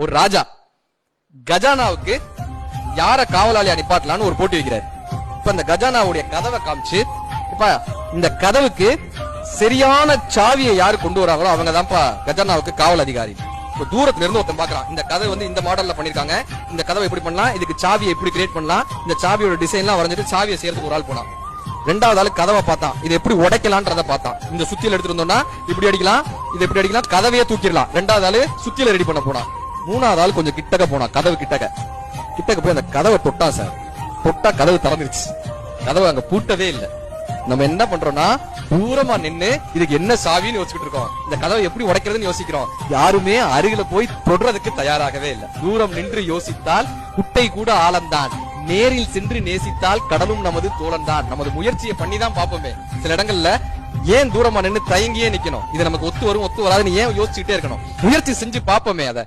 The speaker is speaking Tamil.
ஒரு ராஜா கஜானாவுக்கு யார காவலாளியா நிப்பாட்டலான்னு ஒரு போட்டி வைக்கிறாரு. இப்ப இந்த கஜானாவுடைய கதவை காமிச்சு, இப்ப இந்த கதவுக்கு சரியான சாவியை யாரு கொண்டு வராங்களோ அவங்க தான்ப்பா கஜானாவுக்கு காவல் அதிகாரி. இப்ப தூரத்துல இருந்து ஒருத்தன் பாக்குறான், இந்த கதவை வந்து இந்த மாடல்ல பண்ணிருக்காங்க, இந்த கதவை எப்படி பண்ணலாம், இதுக்கு சாவியை எப்படி கிரியேட் பண்ணலாம், இந்த சாவியோட டிசைன்லாம் வரைஞ்சிட்டு சாவியை சேர்த்து ஒரு ஆள் போனான். ரெண்டாவது ஆளு கதவை பார்த்தான், இது எப்படி உடைக்கலான்றத பார்த்தான். இந்த சுத்தியில எடுத்துட்டு வந்தோம்னா இப்படி அடிக்கலாம், இது எப்படி அடிக்கலாம், கதவையே தூக்கிடலாம். ரெண்டாவது ஆளு சுத்தியில ரெடி பண்ண போனான். மூணாவது ஆள் கொஞ்சம் கிட்டக்க போனா, கதவு கிட்டக்க போய் அந்த கதவை தொட்டா சார். தொட்டா கதவு திறந்துருச்சு. கதவை அங்க பூட்டவே இல்லை. நம்ம என்ன பண்றோம்னா தூரமா நின்னு இதுக்கு என்ன சாவின்னு யோசிச்சுட்டு இருக்கோம், இந்த கதவை எப்படி உடைக்கிறதுன்னு யோசிக்கிறோம். யாருமே அருகில போய் தொடுறதுக்கு தயாராகவே இல்லை. தூரம் நின்று யோசித்தால் குட்டை கூட ஆழந்தான், நேரில் சென்று நேசித்தால் கடலும் நமது தோழன்தான். நமது முயற்சியை பண்ணி தான் பாப்போமே. சில இடங்கள்ல ஏன் தூரமா நின்று தயங்கியே நிக்கணும், இது நமக்கு ஒத்து வரும் ஒத்து வராதுன்னு ஏன் யோசிச்சுட்டே இருக்கணும், முயற்சி செஞ்சு பாப்போமே. அதை